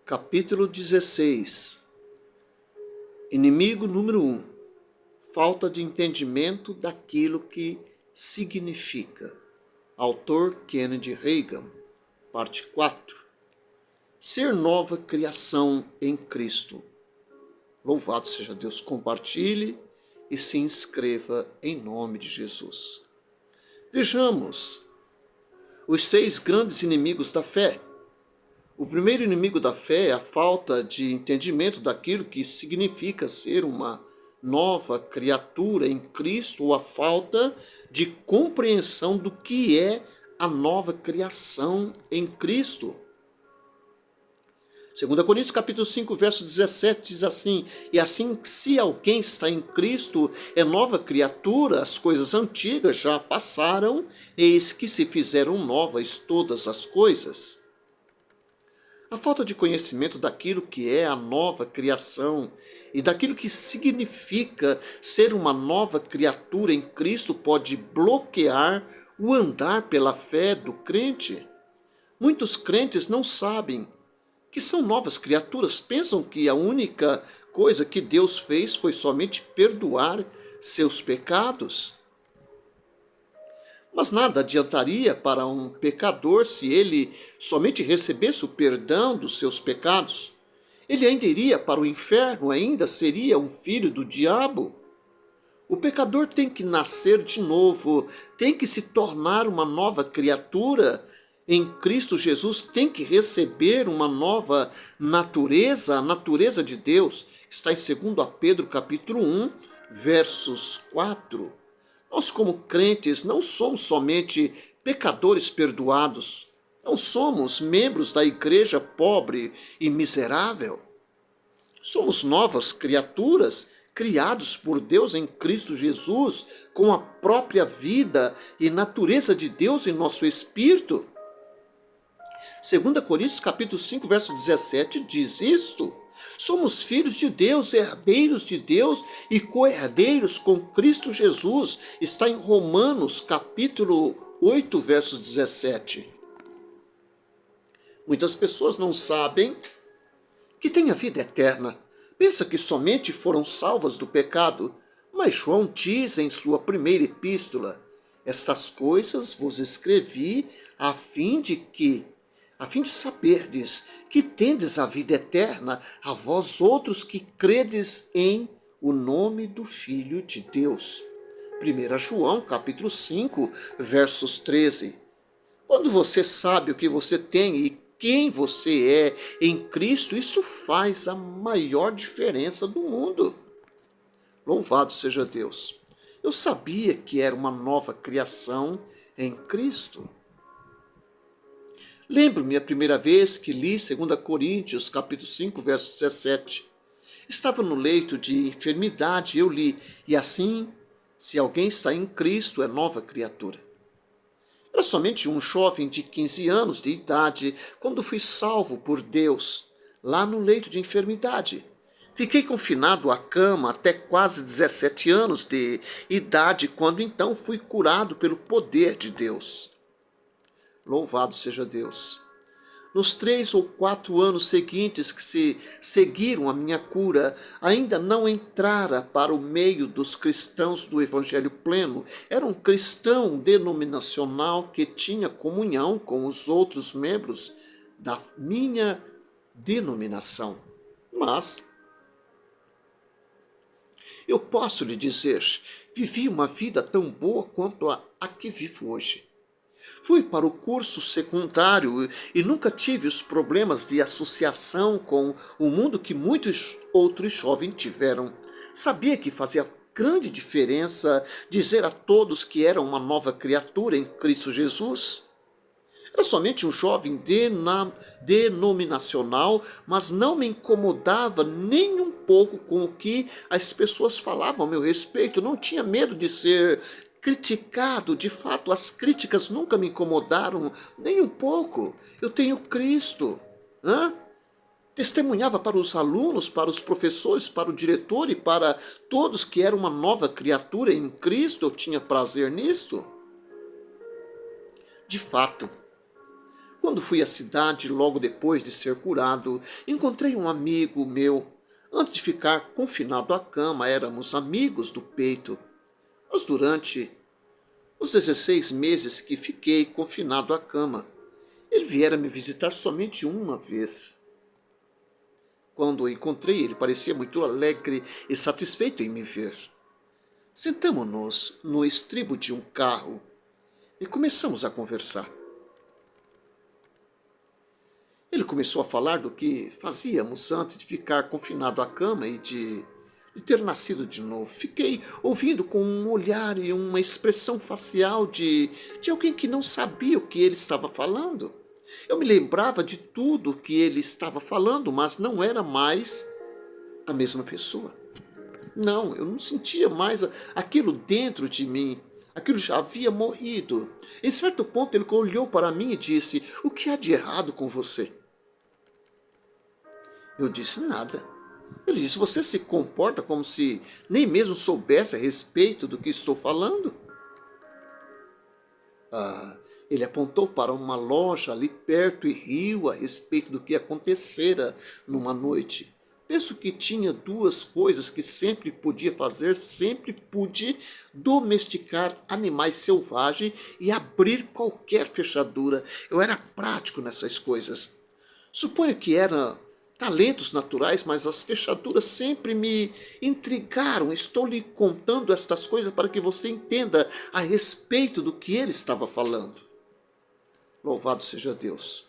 Capítulo 16. Inimigo número 1. Falta de entendimento daquilo que significa. Autor Kennedy Reagan. Parte 4. Ser nova criação em Cristo. Louvado seja Deus. Compartilhe e se inscreva em nome de Jesus. Vejamos os 6 grandes inimigos da fé. O primeiro inimigo da fé é a falta de entendimento daquilo que significa ser uma nova criatura em Cristo, ou a falta de compreensão do que é a nova criação em Cristo. 2 Coríntios capítulo 5, verso 17 diz assim: E assim, se alguém está em Cristo, é nova criatura, as coisas antigas já passaram, eis que se fizeram novas todas as coisas. A falta de conhecimento daquilo que é a nova criação e daquilo que significa ser uma nova criatura em Cristo pode bloquear o andar pela fé do crente. Muitos crentes não sabem que são novas criaturas, pensam que a única coisa que Deus fez foi somente perdoar seus pecados. Mas nada adiantaria para um pecador se ele somente recebesse o perdão dos seus pecados. Ele ainda iria para o inferno, ainda seria um filho do diabo. O pecador tem que nascer de novo, tem que se tornar uma nova criatura em Cristo Jesus, tem que receber uma nova natureza, a natureza de Deus. Está em 2 Pedro capítulo 1, versos 4. Nós, como crentes, não somos somente pecadores perdoados, não somos membros da igreja pobre e miserável. Somos novas criaturas, criados por Deus em Cristo Jesus, com a própria vida e natureza de Deus em nosso espírito. 2 Coríntios capítulo 5, verso 17 diz isto: Somos filhos de Deus, herdeiros de Deus e co-herdeiros com Cristo Jesus. Está em Romanos capítulo 8, verso 17. Muitas pessoas não sabem que têm a vida eterna. Pensa que somente foram salvas do pecado. Mas João diz em sua primeira epístola: Estas coisas vos escrevi a fim de saberdes que tendes a vida eterna, a vós outros que credes em o nome do Filho de Deus. 1 João, capítulo 5, versos 13. Quando você sabe o que você tem e quem você é em Cristo, isso faz a maior diferença do mundo. Louvado seja Deus. Eu sabia que era uma nova criação em Cristo. Lembro-me a primeira vez que li 2 Coríntios, capítulo 5, verso 17. Estava no leito de enfermidade, eu li: E assim, se alguém está em Cristo, é nova criatura. Era somente um jovem de 15 anos de idade quando fui salvo por Deus, lá no leito de enfermidade. Fiquei confinado à cama até quase 17 anos de idade, quando então fui curado pelo poder de Deus. Louvado seja Deus. Nos 3 ou 4 anos seguintes que se seguiram a minha cura, ainda não entrara para o meio dos cristãos do Evangelho pleno. Era um cristão denominacional que tinha comunhão com os outros membros da minha denominação. Mas eu posso lhe dizer, vivi uma vida tão boa quanto a que vivo hoje. Fui para o curso secundário e nunca tive os problemas de associação com o mundo que muitos outros jovens tiveram. Sabia que fazia grande diferença dizer a todos que era uma nova criatura em Cristo Jesus. Era somente um jovem denominacional, mas não me incomodava nem um pouco com o que as pessoas falavam a meu respeito. Eu não tinha medo de ser criticado. De fato, as críticas nunca me incomodaram nem um pouco. Eu tenho Cristo. Testemunhava para os alunos, para os professores, para o diretor e para todos que era uma nova criatura em Cristo. Eu tinha prazer nisto. De fato, Quando fui à cidade, logo depois de ser curado, encontrei um amigo meu. Antes de ficar confinado à cama, éramos amigos do peito. Mas durante os 16 meses que fiquei confinado à cama, ele viera me visitar somente uma vez. Quando o encontrei, ele parecia muito alegre e satisfeito em me ver. Sentamo-nos no estribo de um carro e começamos a conversar. Ele começou a falar do que fazíamos antes de ficar confinado à cama e de ter nascido de novo. Fiquei ouvindo com um olhar e uma expressão facial de alguém que não sabia o que ele estava falando. Eu me lembrava de tudo o que ele estava falando, mas não era mais a mesma pessoa. Não, eu não sentia mais aquilo dentro de mim. Aquilo já havia morrido. Em certo ponto ele olhou para mim e disse: "O que há de errado com você?" Eu disse: "Nada." Ele disse: "Você se comporta como se nem mesmo soubesse a respeito do que estou falando?" Ele apontou para uma loja ali perto e riu a respeito do que acontecera numa noite. Penso que tinha duas coisas que sempre podia fazer: sempre pude domesticar animais selvagens e abrir qualquer fechadura. Eu era prático nessas coisas. Suponho que eram talentos naturais, mas as fechaduras sempre me intrigaram. Estou lhe contando estas coisas para que você entenda a respeito do que ele estava falando. Louvado seja Deus.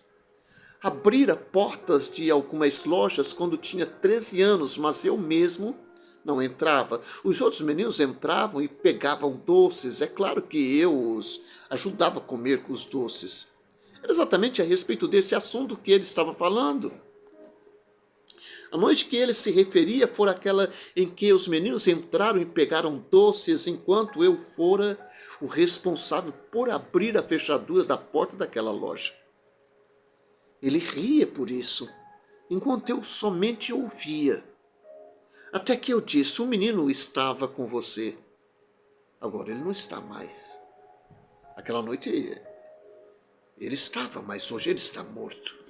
Abrira portas de algumas lojas quando tinha 13 anos, mas eu mesmo não entrava. Os outros meninos entravam e pegavam doces. É claro que eu os ajudava a comer com os doces. Era exatamente a respeito desse assunto que ele estava falando. A noite que ele se referia fora aquela em que os meninos entraram e pegaram doces, enquanto eu fora o responsável por abrir a fechadura da porta daquela loja. Ele ria por isso, enquanto eu somente ouvia. Até que eu disse: "O menino estava com você. Agora ele não está mais. Aquela noite ele estava, mas hoje ele está morto."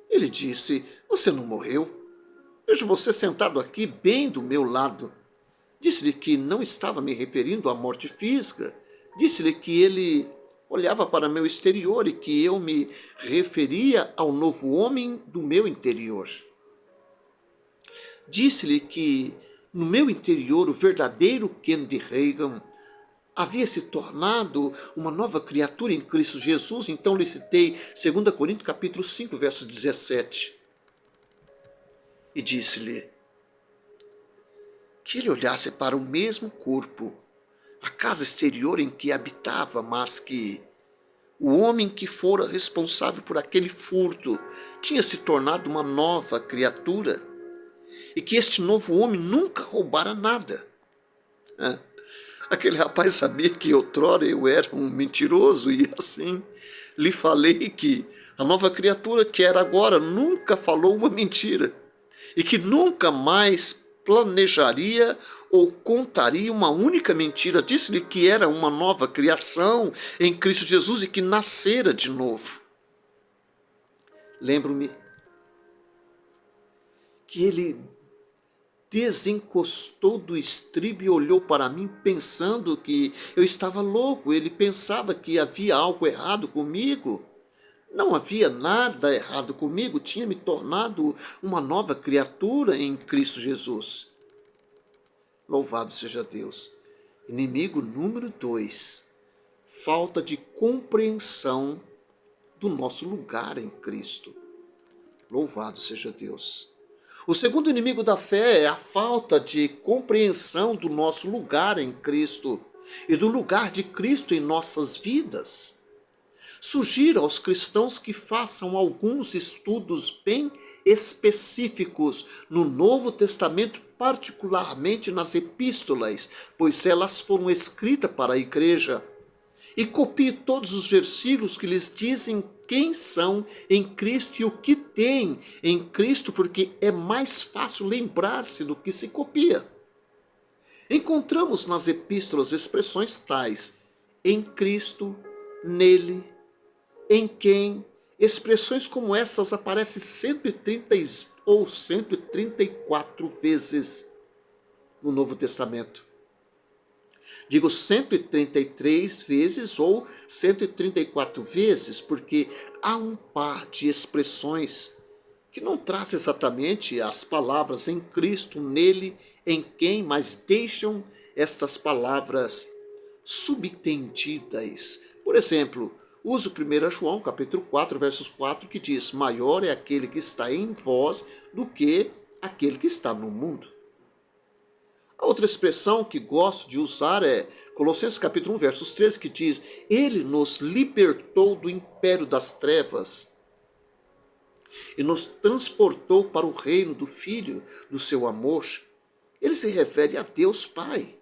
Ele disse: "Você não morreu? Vejo você sentado aqui bem do meu lado." Disse-lhe que não estava me referindo à morte física. Disse-lhe que ele olhava para meu exterior e que eu me referia ao novo homem do meu interior. Disse-lhe que no meu interior o verdadeiro Kennedy Reagan havia se tornado uma nova criatura em Cristo Jesus. Então lhe citei 2 Coríntios capítulo 5, verso 17. E disse-lhe que ele olhasse para o mesmo corpo, a casa exterior em que habitava, mas que o homem que fora responsável por aquele furto tinha se tornado uma nova criatura e que este novo homem nunca roubara nada. Aquele rapaz sabia que outrora eu era um mentiroso e assim lhe falei que a nova criatura que era agora nunca falou uma mentira e que nunca mais planejaria ou contaria uma única mentira. Disse-lhe que era uma nova criação em Cristo Jesus e que nascera de novo. Lembro-me que ele desencostou do estribo e olhou para mim pensando que eu estava louco. Ele pensava que havia algo errado comigo. Não havia nada errado comigo, tinha me tornado uma nova criatura em Cristo Jesus. Louvado seja Deus. Inimigo número 2, falta de compreensão do nosso lugar em Cristo. Louvado seja Deus. O segundo inimigo da fé é a falta de compreensão do nosso lugar em Cristo e do lugar de Cristo em nossas vidas. Sugiro aos cristãos que façam alguns estudos bem específicos no Novo Testamento, particularmente nas epístolas, pois elas foram escritas para a igreja. E copie todos os versículos que lhes dizem quem são em Cristo e o que têm em Cristo, porque é mais fácil lembrar-se do que se copia. Encontramos nas epístolas expressões tais: em Cristo, nele, em quem. Expressões como essas aparecem 130 ou 134 vezes no Novo Testamento. Digo 133 vezes ou 134 vezes, porque há um par de expressões que não traz exatamente as palavras em Cristo, nele, em quem, mas deixam estas palavras subtendidas. Por exemplo, uso 1 João capítulo 4, versos 4, que diz: maior é aquele que está em vós do que aquele que está no mundo. A outra expressão que gosto de usar é Colossenses capítulo 1, versos 13, que diz: ele nos libertou do império das trevas e nos transportou para o reino do Filho do seu amor. Ele se refere a Deus Pai.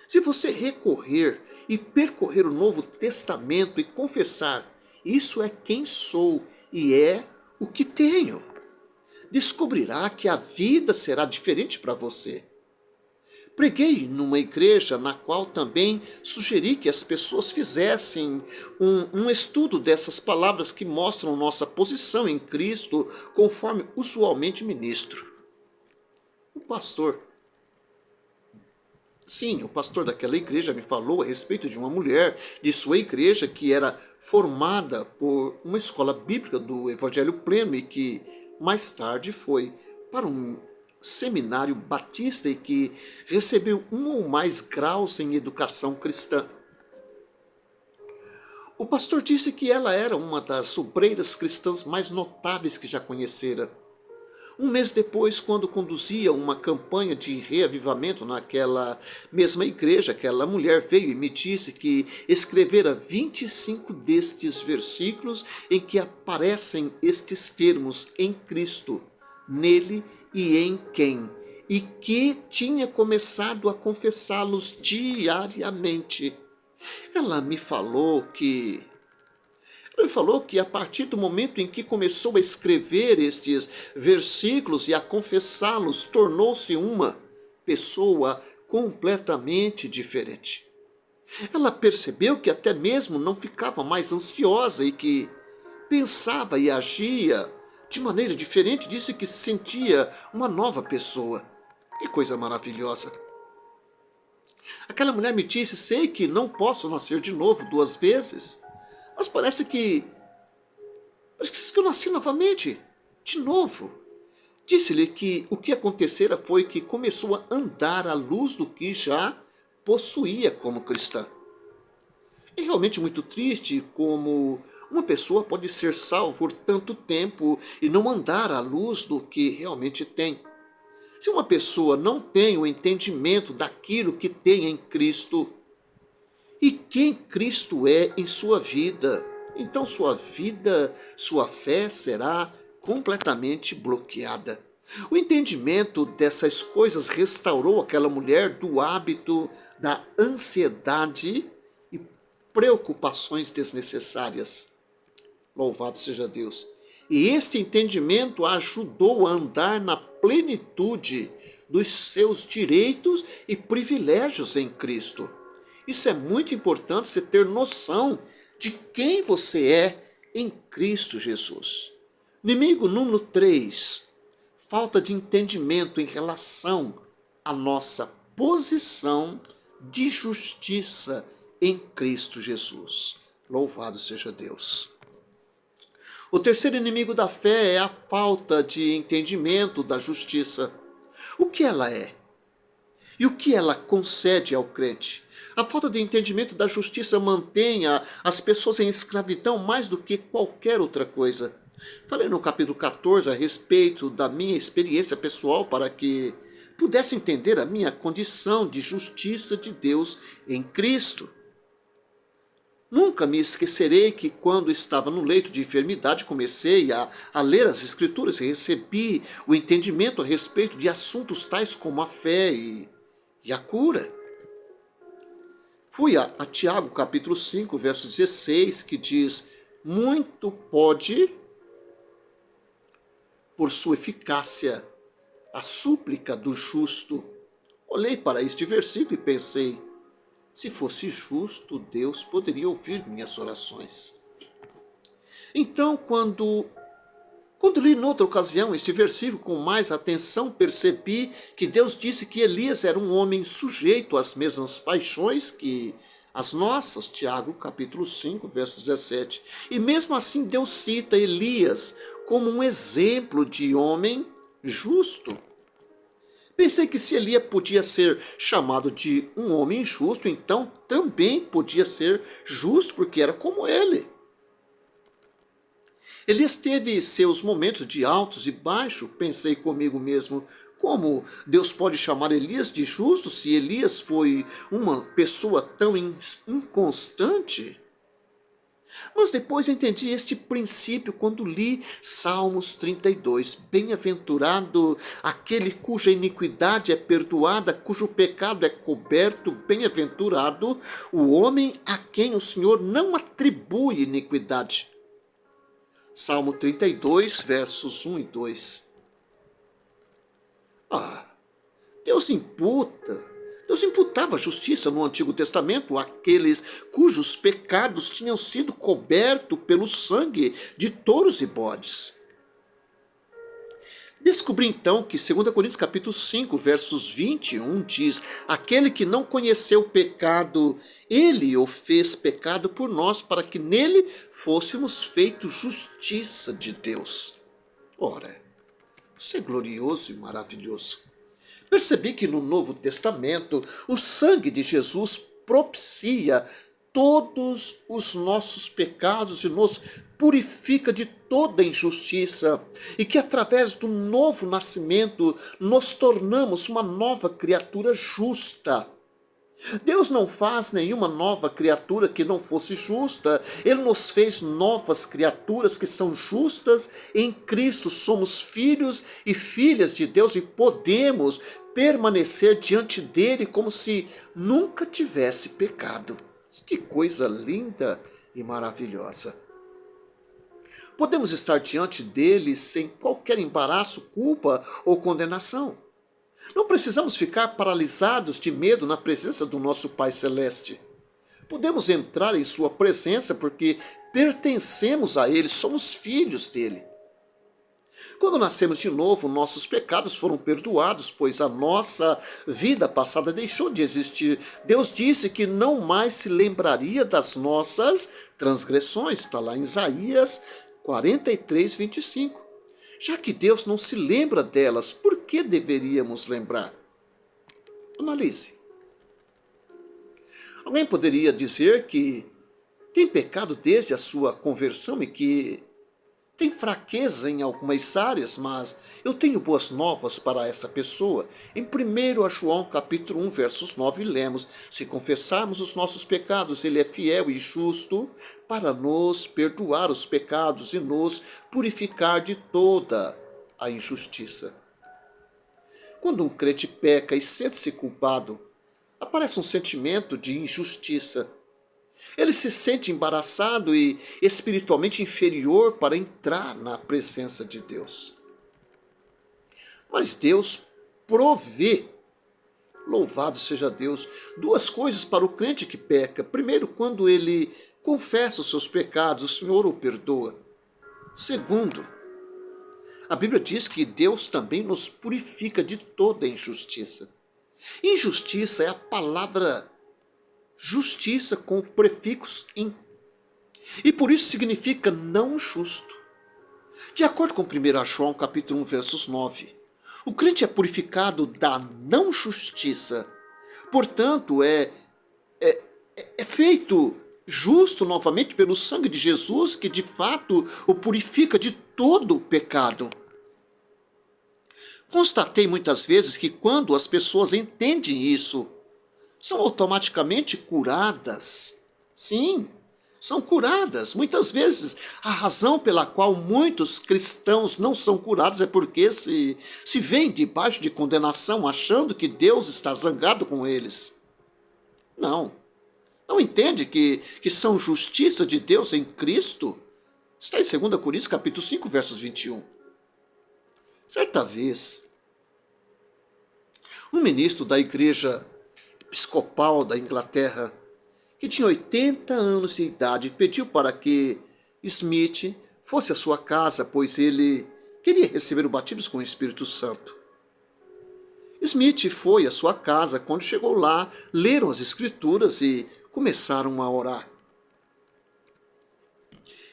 Se você recorrer e percorrer o Novo Testamento e confessar: isso é quem sou e é o que tenho, descobrirá que a vida será diferente para você. Preguei numa igreja na qual também sugeri que as pessoas fizessem um estudo dessas palavras que mostram nossa posição em Cristo, conforme usualmente ministro. O pastor daquela igreja me falou a respeito de uma mulher de sua igreja que era formada por uma escola bíblica do Evangelho Pleno e que mais tarde foi para um seminário batista e que recebeu um ou mais graus em educação cristã. O pastor disse que ela era uma das obreiras cristãs mais notáveis que já conhecera. Um mês depois, quando conduzia uma campanha de reavivamento naquela mesma igreja, aquela mulher veio e me disse que escrevera 25 destes versículos em que aparecem estes termos: em Cristo, nele e em quem, e que tinha começado a confessá-los diariamente. Ela me falou que a partir do momento em que começou a escrever estes versículos e a confessá-los, tornou-se uma pessoa completamente diferente. Ela percebeu que até mesmo não ficava mais ansiosa e que pensava e agia de maneira diferente. Disse que se sentia uma nova pessoa. Que coisa maravilhosa! Aquela mulher me disse: sei que não posso nascer de novo 2 vezes, mas parece que eu nasci novamente, de novo. Disse-lhe que o que acontecera foi que começou a andar à luz do que já possuía como cristã. É realmente muito triste como uma pessoa pode ser salva por tanto tempo e não andar à luz do que realmente tem. Se uma pessoa não tem o entendimento daquilo que tem em Cristo e quem Cristo é em sua vida, então sua fé será completamente bloqueada. O entendimento dessas coisas restaurou aquela mulher do hábito da ansiedade e preocupações desnecessárias. Louvado seja Deus. E este entendimento a ajudou a andar na plenitude dos seus direitos e privilégios em Cristo. Isso é muito importante, você ter noção de quem você é em Cristo Jesus. Inimigo número 3, falta de entendimento em relação à nossa posição de justiça em Cristo Jesus. Louvado seja Deus. O terceiro inimigo da fé é a falta de entendimento da justiça. O que ela é? E o que ela concede ao crente? A falta de entendimento da justiça mantém as pessoas em escravidão mais do que qualquer outra coisa. Falei no capítulo 14 a respeito da minha experiência pessoal para que pudesse entender a minha condição de justiça de Deus em Cristo. Nunca me esquecerei que quando estava no leito de enfermidade comecei a ler as Escrituras e recebi o entendimento a respeito de assuntos tais como a fé e a cura. Fui a Tiago capítulo 5, verso 16, que diz: muito pode, por sua eficácia, a súplica do justo. Olhei para este versículo e pensei: Se fosse justo, Deus poderia ouvir minhas orações. Então, quando li noutra ocasião este versículo com mais atenção, percebi que Deus disse que Elias era um homem sujeito às mesmas paixões que as nossas, Tiago capítulo 5, verso 17. E mesmo assim Deus cita Elias como um exemplo de homem justo. Pensei que se Elias podia ser chamado de um homem justo, então também podia ser justo, porque era como ele. Elias teve seus momentos de altos e baixos. Pensei comigo mesmo, como Deus pode chamar Elias de justo se Elias foi uma pessoa tão inconstante? Mas depois entendi este princípio quando li Salmos 32. Bem-aventurado aquele cuja iniquidade é perdoada, cujo pecado é coberto. Bem-aventurado o homem a quem o Senhor não atribui iniquidade. Salmo 32, versos 1 e 2. Deus imputava justiça no Antigo Testamento àqueles cujos pecados tinham sido cobertos pelo sangue de touros e bodes. Descobri então que 2 Coríntios capítulo 5, versos 21 diz: aquele que não conheceu o pecado, ele o fez pecado por nós, para que nele fôssemos feitos justiça de Deus. Ora, isso é glorioso e maravilhoso. Percebi que no Novo Testamento o sangue de Jesus propicia todos os nossos pecados e nos purifica de toda injustiça, e que através do novo nascimento nos tornamos uma nova criatura justa. Deus não faz nenhuma nova criatura que não fosse justa. Ele nos fez novas criaturas que são justas em Cristo. Somos filhos e filhas de Deus e podemos permanecer diante dele como se nunca tivesse pecado. Que coisa linda e maravilhosa. Podemos estar diante dele sem qualquer embaraço, culpa ou condenação. Não precisamos ficar paralisados de medo na presença do nosso Pai Celeste. Podemos entrar em sua presença porque pertencemos a ele, somos filhos dele. Quando nascemos de novo, nossos pecados foram perdoados, pois a nossa vida passada deixou de existir. Deus disse que não mais se lembraria das nossas transgressões. Está lá em Isaías 43, 25. Já que Deus não se lembra delas, por que deveríamos lembrar? Analise. Alguém poderia dizer que tem pecado desde a sua conversão e que tem fraqueza em algumas áreas, mas eu tenho boas novas para essa pessoa. Em 1 João capítulo 1, versos 9, lemos: se confessarmos os nossos pecados, ele é fiel e justo para nos perdoar os pecados e nos purificar de toda a injustiça. Quando um crente peca e sente-se culpado, aparece um sentimento de injustiça. Ele se sente embaraçado e espiritualmente inferior para entrar na presença de Deus. Mas Deus provê, louvado seja Deus, duas coisas para o crente que peca. Primeiro, quando ele confessa os seus pecados, o Senhor o perdoa. Segundo, a Bíblia diz que Deus também nos purifica de toda injustiça. Injustiça é a palavra justiça com o prefixo in. E por isso significa não justo. De acordo com 1 João capítulo 1, versos 9, o crente é purificado da não justiça. Portanto, é feito justo novamente pelo sangue de Jesus, que de fato o purifica de todo o pecado. Constatei muitas vezes que quando as pessoas entendem isso, são automaticamente curadas. Sim, são curadas. Muitas vezes a razão pela qual muitos cristãos não são curados é porque se veem debaixo de condenação, achando que Deus está zangado com eles. Não entende que são justiça de Deus em Cristo? Está em 2 Coríntios capítulo 5, versos 21. Certa vez, um ministro da igreja episcopal da Inglaterra, que tinha 80 anos de idade, pediu para que Smith fosse à sua casa, pois ele queria receber o batismo com o Espírito Santo. Smith foi à sua casa. Quando chegou lá, leram as Escrituras e começaram a orar.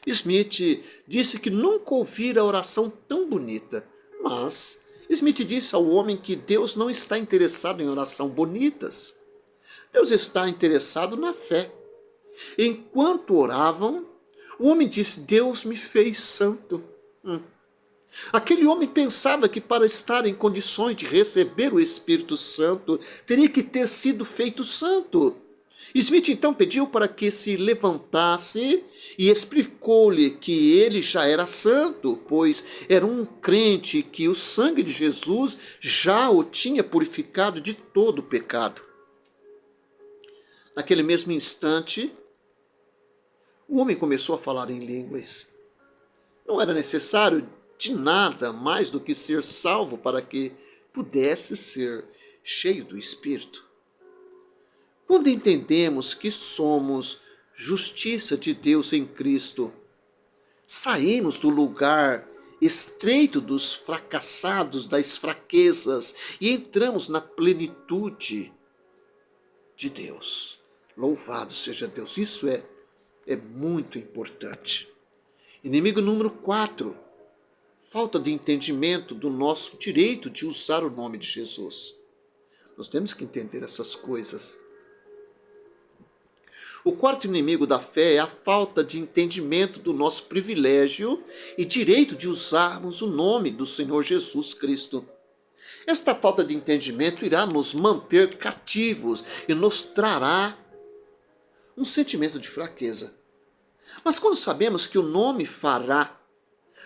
Smith disse que nunca ouvira oração tão bonita, mas Smith disse ao homem que Deus não está interessado em oração bonitas. Deus está interessado na fé. Enquanto oravam, o homem disse: Deus me fez santo. Aquele homem pensava que para estar em condições de receber o Espírito Santo, teria que ter sido feito santo. Smith então pediu para que se levantasse e explicou-lhe que ele já era santo, pois era um crente que o sangue de Jesus já o tinha purificado de todo o pecado. Naquele mesmo instante, o homem começou a falar em línguas. Não era necessário de nada mais do que ser salvo para que pudesse ser cheio do Espírito. Quando entendemos que somos justiça de Deus em Cristo, saímos do lugar estreito dos fracassados, das fraquezas, e entramos na plenitude de Deus. Louvado seja Deus. Isso é muito importante. Inimigo número 4. Falta de entendimento do nosso direito de usar o nome de Jesus. Nós temos que entender essas coisas. O quarto inimigo da fé é a falta de entendimento do nosso privilégio e direito de usarmos o nome do Senhor Jesus Cristo. Esta falta de entendimento irá nos manter cativos e nos trará um sentimento de fraqueza. Mas quando sabemos que o nome fará,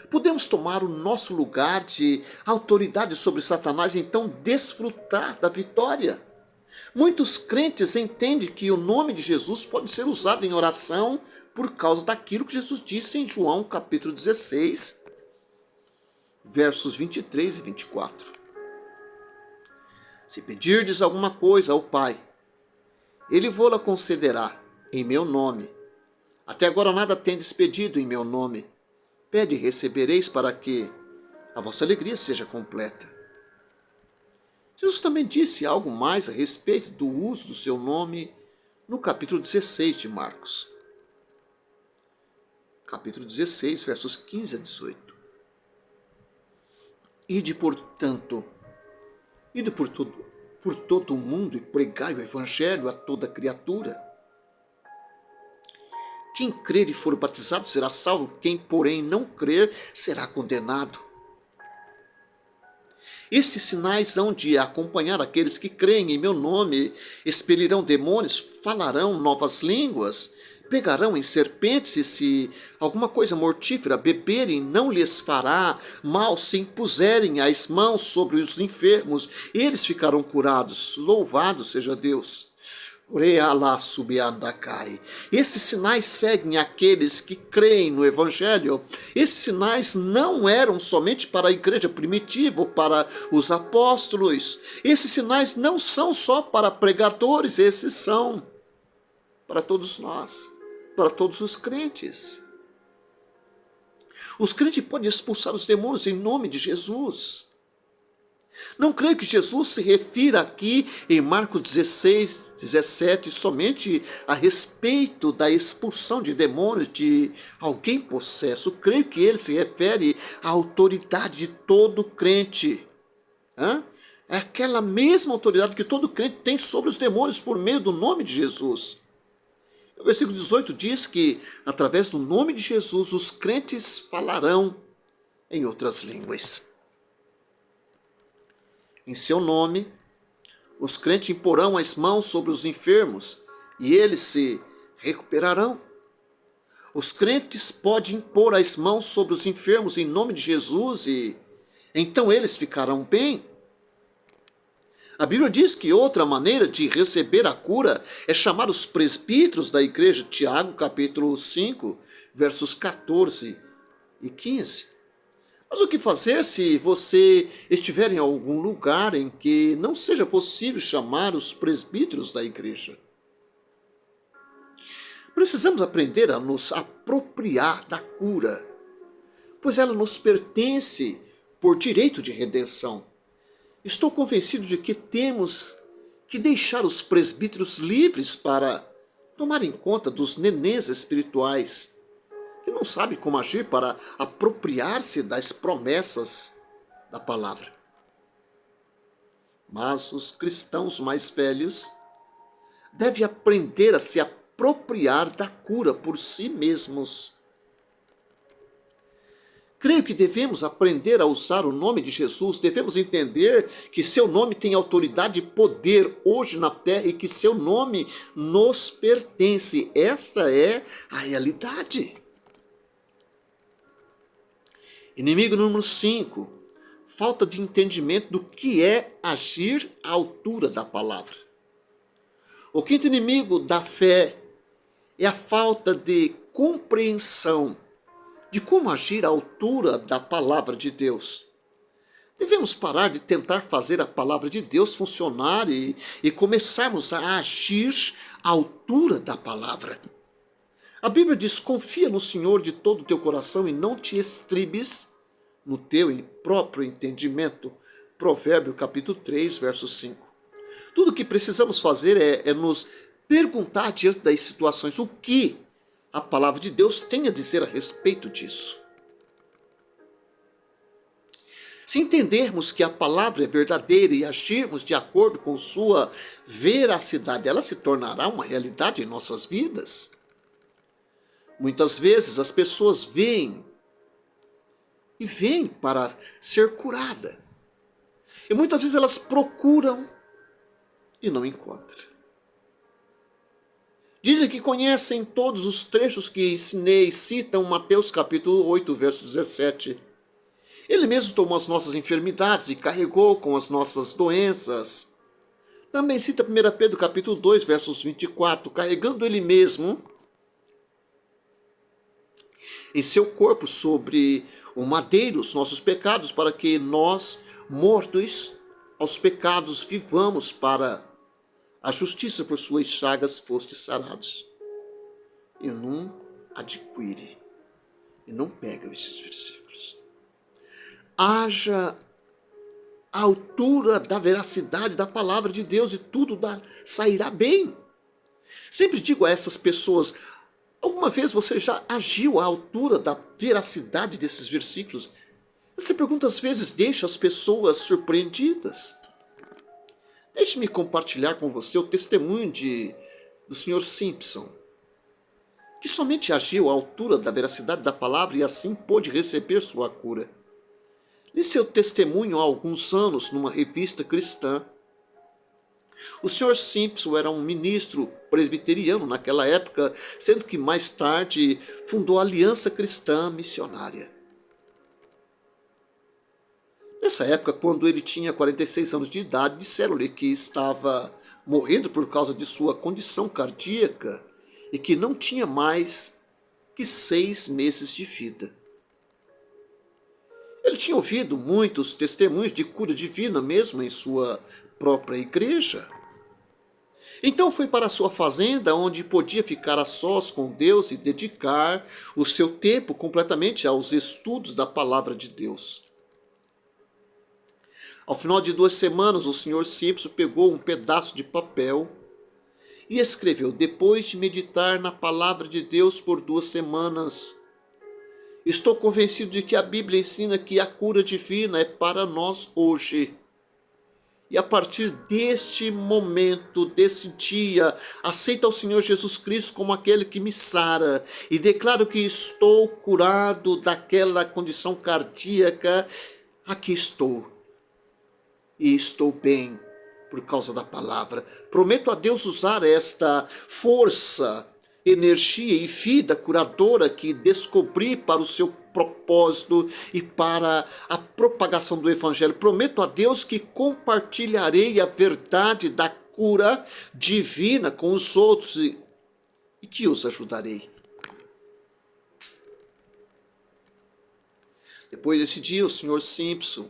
podemos tomar o nosso lugar de autoridade sobre Satanás e então desfrutar da vitória. Muitos crentes entendem que o nome de Jesus pode ser usado em oração por causa daquilo que Jesus disse em João capítulo 16, versos 23 e 24. Se pedirdes alguma coisa ao Pai, Ele vô-la concederá em meu nome. Até agora nada tendes pedido em meu nome. Pede e recebereis, para que a vossa alegria seja completa. Jesus também disse algo mais a respeito do uso do seu nome no capítulo 16 de Marcos. Capítulo 16, versos 15 a 18. Ide, portanto, por todo o mundo e pregai o evangelho a toda criatura. Quem crer e for batizado será salvo, quem, porém, não crer será condenado. Esses sinais hão de acompanhar aqueles que creem em meu nome: expelirão demônios, falarão novas línguas, pegarão em serpentes, e se alguma coisa mortífera beberem, não lhes fará mal. Se impuserem as mãos sobre os enfermos, eles ficarão curados. Louvado seja Deus. Esses sinais seguem aqueles que creem no Evangelho. Esses sinais não eram somente para a igreja primitiva ou para os apóstolos. Esses sinais não são só para pregadores, esses são para todos nós, para todos os crentes. Os crentes podem expulsar os demônios em nome de Jesus. Não creio que Jesus se refira aqui em Marcos 16, 17 somente a respeito da expulsão de demônios de alguém possesso. Creio que ele se refere à autoridade de todo crente. É aquela mesma autoridade que todo crente tem sobre os demônios por meio do nome de Jesus. O versículo 18 diz que, através do nome de Jesus, os crentes falarão em outras línguas. Em seu nome, os crentes imporão as mãos sobre os enfermos e eles se recuperarão. Os crentes podem impor as mãos sobre os enfermos em nome de Jesus e então eles ficarão bem. A Bíblia diz que outra maneira de receber a cura é chamar os presbíteros da igreja, Tiago capítulo 5, versos 14 e 15. Mas o que fazer se você estiver em algum lugar em que não seja possível chamar os presbíteros da igreja? Precisamos aprender a nos apropriar da cura, pois ela nos pertence por direito de redenção. Estou convencido de que temos que deixar os presbíteros livres para tomarem conta dos nenês espirituais, que não sabem como agir para apropriar-se das promessas da palavra. Mas os cristãos mais velhos devem aprender a se apropriar da cura por si mesmos. Creio que devemos aprender a usar o nome de Jesus, devemos entender que seu nome tem autoridade e poder hoje na terra e que seu nome nos pertence. Esta é a realidade. Inimigo número 5. Falta de entendimento do que é agir à altura da palavra. O quinto inimigo da fé é a falta de compreensão de como agir à altura da palavra de Deus. Devemos parar de tentar fazer a palavra de Deus funcionar e começarmos a agir à altura da palavra. A Bíblia diz: confia no Senhor de todo o teu coração e não te estribes no teu próprio entendimento. Provérbio capítulo 3, verso 5. Tudo o que precisamos fazer é nos perguntar diante das situações o que a palavra de Deus tem a dizer a respeito disso. Se entendermos que a palavra é verdadeira e agirmos de acordo com sua veracidade, ela se tornará uma realidade em nossas vidas. Muitas vezes as pessoas vêm para ser curada. E muitas vezes elas procuram e não encontram. Dizem que conhecem todos os trechos que ensinei, citam Mateus capítulo 8, verso 17. Ele mesmo tomou as nossas enfermidades e carregou com as nossas doenças. Também cita 1 Pedro capítulo 2, versos 24, carregando ele mesmo em seu corpo sobre o madeiro os nossos pecados, para que nós, mortos aos pecados, vivamos para a justiça. Por suas chagas fostes sarados. E não adquire, e não pega esses versículos. Haja a altura da veracidade da palavra de Deus e tudo sairá bem. Sempre digo a essas pessoas: alguma vez você já agiu à altura da veracidade desses versículos? Essa pergunta às vezes deixa as pessoas surpreendidas. Deixe-me compartilhar com você o testemunho do Sr. Simpson, que somente agiu à altura da veracidade da palavra e assim pôde receber sua cura. Li seu testemunho há alguns anos numa revista cristã. O Sr. Simpson era um ministro presbiteriano naquela época, sendo que mais tarde fundou a Aliança Cristã Missionária. Nessa época, quando ele tinha 46 anos de idade, disseram-lhe que estava morrendo por causa de sua condição cardíaca e que não tinha mais que 6 meses de vida. Ele tinha ouvido muitos testemunhos de cura divina mesmo em sua própria igreja. Então foi para a sua fazenda, onde podia ficar a sós com Deus e dedicar o seu tempo completamente aos estudos da palavra de Deus. Ao final de 2 semanas, o Sr. Simpson pegou um pedaço de papel e escreveu: depois de meditar na palavra de Deus por 2 semanas, estou convencido de que a Bíblia ensina que a cura divina é para nós hoje. E a partir deste momento, desse dia, aceito ao Senhor Jesus Cristo como aquele que me sara e declaro que estou curado daquela condição cardíaca. Aqui estou. E estou bem por causa da palavra. Prometo a Deus usar esta força, energia e vida curadora que descobri para o seu propósito e para a propagação do Evangelho. Prometo a Deus que compartilharei a verdade da cura divina com os outros e que os ajudarei. Depois desse dia, o Sr. Simpson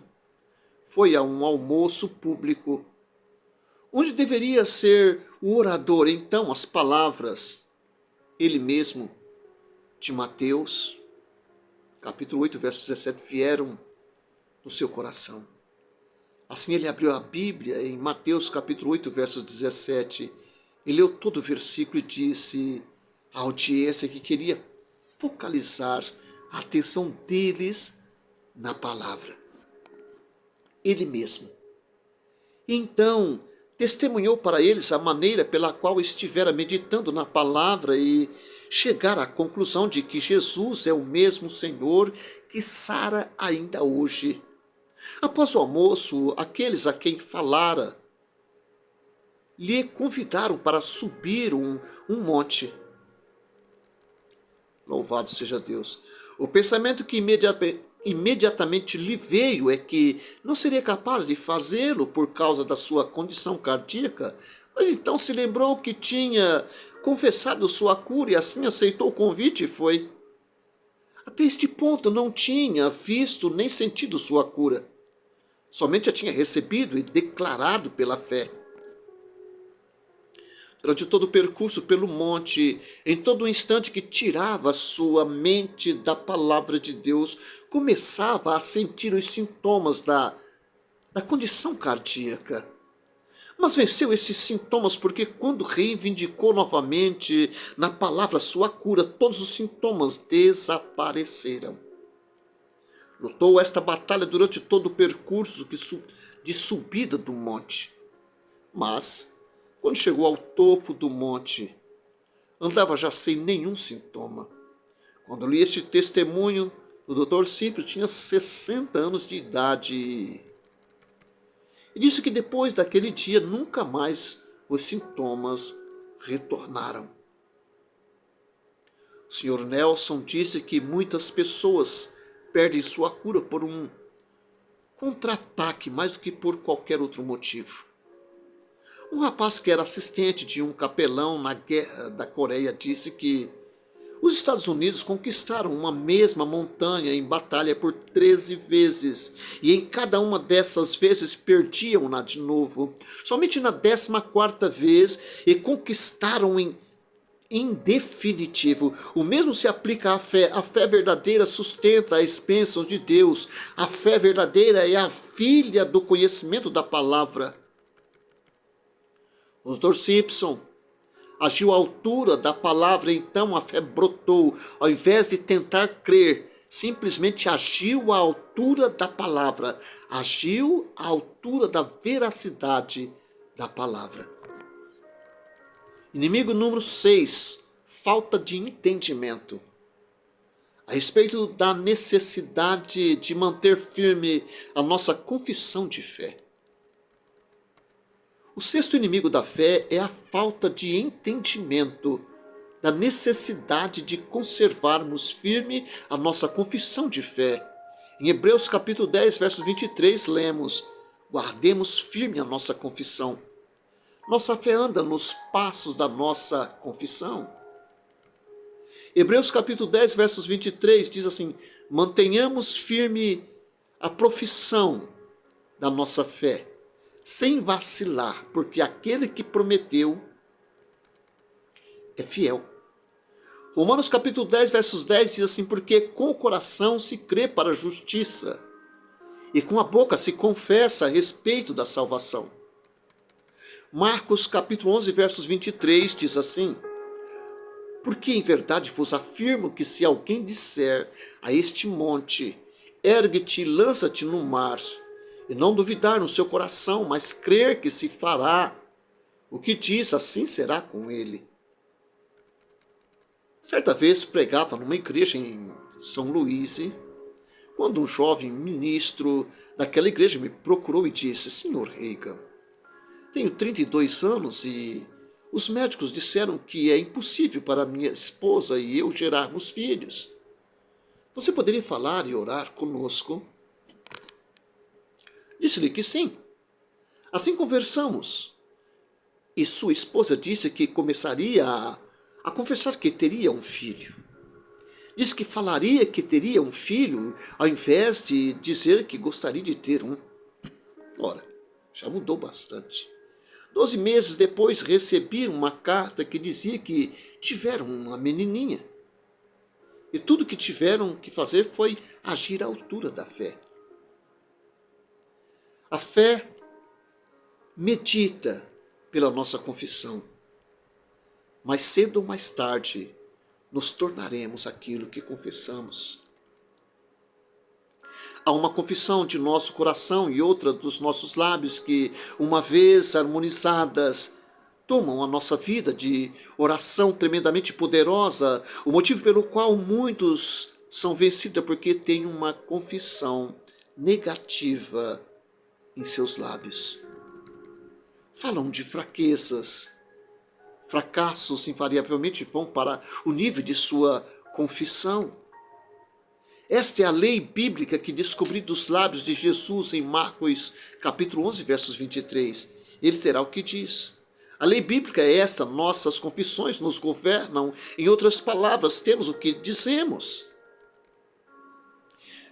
foi a um almoço público, onde deveria ser o orador. Então, as palavras, ele mesmo, de Mateus, capítulo 8, verso 17, vieram no seu coração. Assim ele abriu a Bíblia em Mateus capítulo 8, verso 17. Ele leu todo o versículo e disse à audiência que queria focalizar a atenção deles na palavra. Ele mesmo. Então, testemunhou para eles a maneira pela qual estivera meditando na palavra e chegar à conclusão de que Jesus é o mesmo Senhor que sara ainda hoje. Após o almoço, aqueles a quem falara lhe convidaram para subir um monte. Louvado seja Deus. O pensamento que imediatamente lhe veio é que não seria capaz de fazê-lo por causa da sua condição cardíaca, mas então se lembrou que tinha confessado sua cura e assim aceitou o convite e foi. Até este ponto não tinha visto nem sentido sua cura. Somente a tinha recebido e declarado pela fé. Durante todo o percurso pelo monte, em todo o instante que tirava sua mente da palavra de Deus, começava a sentir os sintomas da condição cardíaca. Mas venceu esses sintomas porque quando reivindicou novamente na palavra sua cura, todos os sintomas desapareceram. Lutou esta batalha durante todo o percurso de subida do monte. Mas, quando chegou ao topo do monte, andava já sem nenhum sintoma. Quando li este testemunho, o Dr. Simpson tinha 60 anos de idade. E disse que depois daquele dia nunca mais os sintomas retornaram. O Sr. Nelson disse que muitas pessoas perdem sua cura por um contra-ataque mais do que por qualquer outro motivo. Um rapaz que era assistente de um capelão na Guerra da Coreia disse que os Estados Unidos conquistaram uma mesma montanha em batalha por 13 vezes e em cada uma dessas vezes perdiam-na de novo. Somente na 14ª vez e conquistaram em definitivo. O mesmo se aplica à fé. A fé verdadeira sustenta as bênçãos de Deus. A fé verdadeira é a filha do conhecimento da palavra. O Dr. Simpson agiu à altura da palavra, então a fé brotou. Ao invés de tentar crer, simplesmente agiu à altura da palavra. Agiu à altura da veracidade da palavra. Inimigo número 6, falta de entendimento. A respeito da necessidade de manter firme a nossa confissão de fé. O 6º inimigo da fé é a falta de entendimento da necessidade de conservarmos firme a nossa confissão de fé. Em Hebreus capítulo 10, verso 23, lemos: guardemos firme a nossa confissão. Nossa fé anda nos passos da nossa confissão. Hebreus capítulo 10, versos 23 diz assim: mantenhamos firme a profissão da nossa fé, sem vacilar, porque aquele que prometeu é fiel. Romanos capítulo 10, versos 10 diz assim: porque com o coração se crê para a justiça, e com a boca se confessa a respeito da salvação. Marcos capítulo 11, versos 23 diz assim: porque em verdade vos afirmo que se alguém disser a este monte, ergue-te e lança-te no mar, e não duvidar no seu coração, mas crer que se fará o que diz, assim será com ele. Certa vez pregava numa igreja em São Luís, quando um jovem ministro daquela igreja me procurou e disse: Sr. Reagan, tenho 32 anos e os médicos disseram que é impossível para minha esposa e eu gerarmos filhos. Você poderia falar e orar conosco? Disse-lhe que sim. Assim conversamos. E sua esposa disse que começaria a confessar que teria um filho. Diz que falaria que teria um filho, ao invés de dizer que gostaria de ter um. Ora, já mudou bastante. 12 meses depois recebi uma carta que dizia que tiveram uma menininha. E tudo que tiveram que fazer foi agir à altura da fé. A fé medita pela nossa confissão. Mais cedo ou mais tarde, nos tornaremos aquilo que confessamos. Há uma confissão de nosso coração e outra dos nossos lábios que, uma vez harmonizadas, tomam a nossa vida de oração tremendamente poderosa, o motivo pelo qual muitos são vencidos é porque têm uma confissão negativa em seus lábios. Falam de fraquezas. Fracassos invariavelmente vão para o nível de sua confissão. Esta é a lei bíblica que descobri dos lábios de Jesus em Marcos capítulo 11, versos 23. Ele terá o que diz. A lei bíblica é esta, nossas confissões nos governam. Em outras palavras, temos o que dizemos.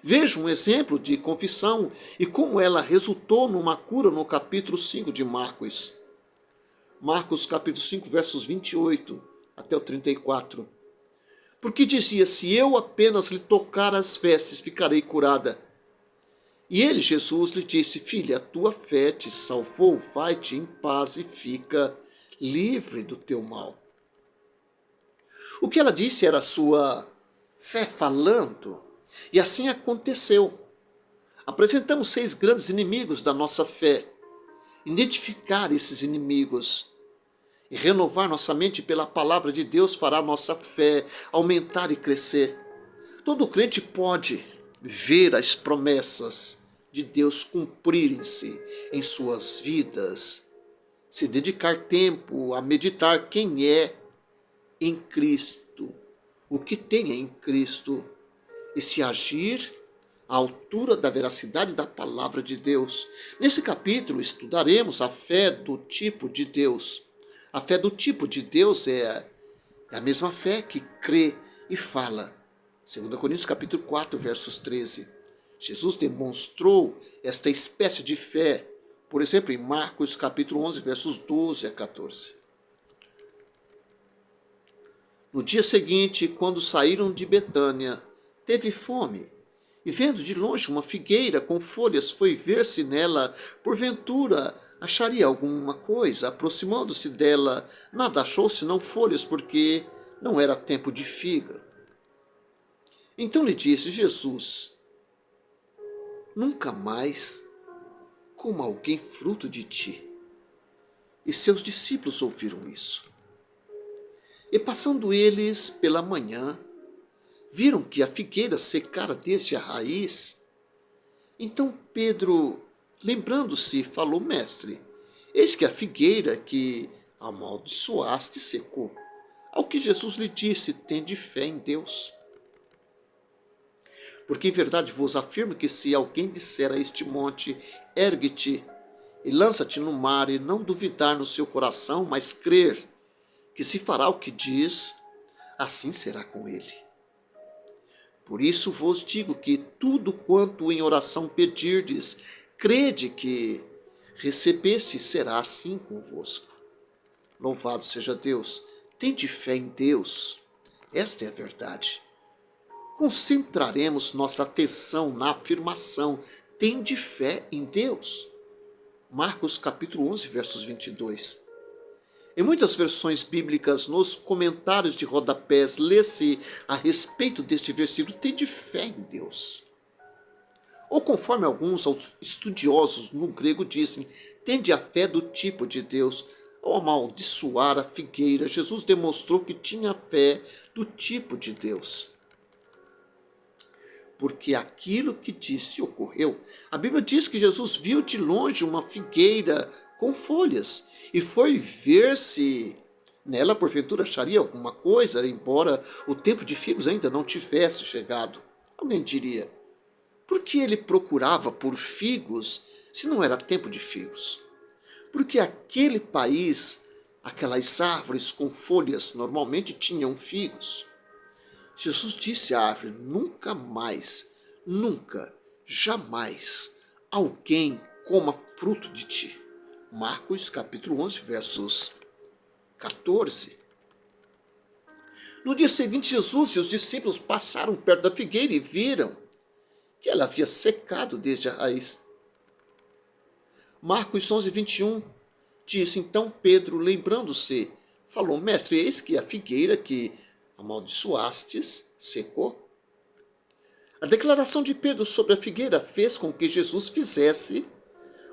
Veja um exemplo de confissão e como ela resultou numa cura no capítulo 5 de Marcos. Marcos capítulo 5, versos 28 até o 34. Porque dizia, se eu apenas lhe tocar as vestes, ficarei curada. E ele, Jesus, lhe disse, filha, a tua fé te salvou, vai-te em paz e fica livre do teu mal. O que ela disse era a sua fé falando, e assim aconteceu. Apresentamos 6 grandes inimigos da nossa fé. Identificar esses inimigos e renovar nossa mente pela palavra de Deus fará nossa fé aumentar e crescer. Todo crente pode ver as promessas de Deus cumprirem-se em suas vidas, se dedicar tempo a meditar quem é em Cristo, o que tem em Cristo, e se agir à altura da veracidade da palavra de Deus. Nesse capítulo estudaremos a fé do tipo de Deus. A fé do tipo de Deus é a mesma fé que crê e fala. 2 Coríntios capítulo 4, versos 13. Jesus demonstrou esta espécie de fé, por exemplo, em Marcos capítulo 11, versos 12 a 14. No dia seguinte, quando saíram de Betânia, teve fome. E vendo de longe uma figueira com folhas, foi ver se nela, porventura, acharia alguma coisa. Aproximando-se dela, nada achou senão folhas, porque não era tempo de figa. Então lhe disse Jesus, nunca mais coma alguém fruto de ti. E seus discípulos ouviram isso. E passando eles pela manhã, viram que a figueira secara desde a raiz. Então Pedro, lembrando-se, falou, mestre, eis que a figueira que amaldiçoaste secou. Ao que Jesus lhe disse, tende fé em Deus. Porque em verdade vos afirmo que se alguém disser a este monte, ergue-te e lança-te no mar, e não duvidar no seu coração, mas crer que se fará o que diz, assim será com ele. Por isso vos digo que tudo quanto em oração pedirdes, crede que recebeste, será assim convosco. Louvado seja Deus. Tende fé em Deus. Esta é a verdade. Concentraremos nossa atenção na afirmação, tende fé em Deus. Marcos capítulo 11, versos 22. Em muitas versões bíblicas, nos comentários de rodapés, lê-se a respeito deste versículo, tende fé em Deus. Ou conforme alguns estudiosos no grego dizem, tende a fé do tipo de Deus. Ao amaldiçoar a figueira, Jesus demonstrou que tinha fé do tipo de Deus. Porque aquilo que disse ocorreu. A Bíblia diz que Jesus viu de longe uma figueira com folhas e foi ver se nela porventura acharia alguma coisa, embora o tempo de figos ainda não tivesse chegado. Alguém diria, por que ele procurava por figos se não era tempo de figos? Porque aquele país, aquelas árvores com folhas normalmente tinham figos. Jesus disse à árvore: nunca mais, nunca, jamais alguém coma fruto de ti. Marcos capítulo 11, versos 14. No dia seguinte, Jesus e os discípulos passaram perto da figueira e viram que ela havia secado desde a raiz. Marcos 11, 21 diz: então Pedro, lembrando-se, falou: mestre, eis que a figueira que amaldiçoastes secou. A declaração de Pedro sobre a figueira fez com que Jesus fizesse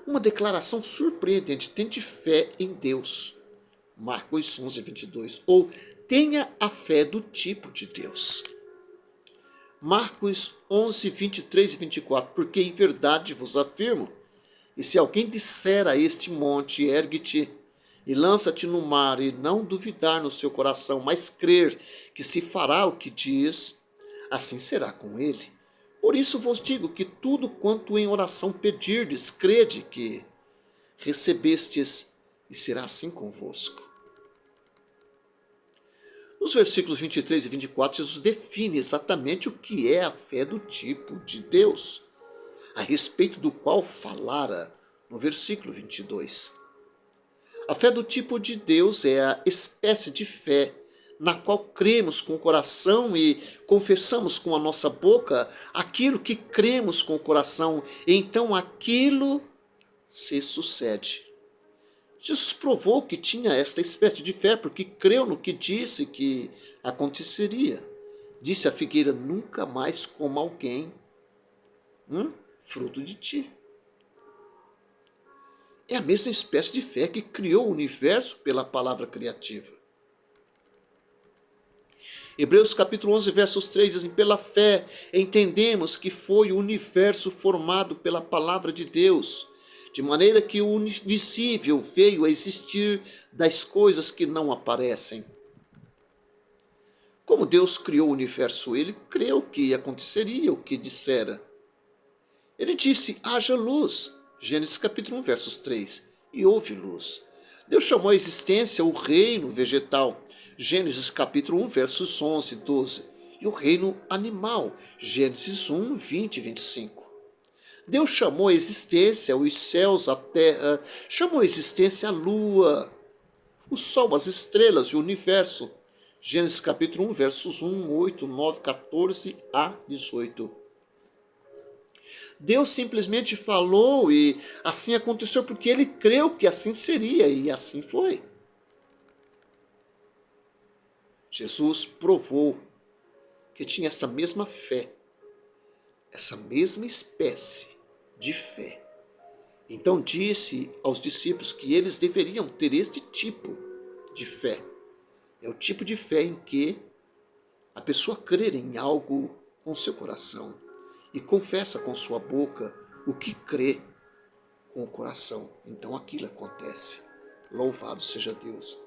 uma declaração surpreendente: tende fé em Deus. Marcos 11, 22. Ou tenha a fé do tipo de Deus. Marcos 11, 23 e 24. Porque em verdade vos afirmo, e se alguém disser a este monte, ergue-te e lança-te no mar, e não duvidar no seu coração, mas crer que se fará o que diz, assim será com ele. Por isso vos digo que tudo quanto em oração pedirdes, crede que recebestes, e será assim convosco. Nos versículos 23 e 24, Jesus define exatamente o que é a fé do tipo de Deus, a respeito do qual falara no versículo 22. A fé do tipo de Deus é a espécie de fé na qual cremos com o coração e confessamos com a nossa boca aquilo que cremos com o coração, e então aquilo se sucede. Jesus provou que tinha esta espécie de fé porque creu no que disse que aconteceria. Disse a figueira: nunca mais coma alguém fruto de ti. É a mesma espécie de fé que criou o universo pela palavra criativa. Hebreus capítulo 11, versos 3 dizem: pela fé entendemos que foi o universo formado pela palavra de Deus, de maneira que o invisível veio a existir das coisas que não aparecem. Como Deus criou o universo, ele creu que aconteceria o que dissera. Ele disse: haja luz. Gênesis capítulo 1, versos 3. E houve luz. Deus chamou à existência o reino vegetal. Gênesis capítulo 1, versos 11 e 12. E o reino animal. Gênesis 1, 20 e 25. Deus chamou à existência os céus, a terra, chamou à existência a lua, o sol, as estrelas e o universo. Gênesis capítulo 1, versos 1, 8, 9, 14 a 18. Deus simplesmente falou e assim aconteceu porque ele creu que assim seria, e assim foi. Jesus provou que tinha esta mesma fé, essa mesma espécie de fé. Então disse aos discípulos que eles deveriam ter este tipo de fé. É o tipo de fé em que a pessoa crê em algo com seu coração e confessa com sua boca o que crê com o coração. Então aquilo acontece. Louvado seja Deus.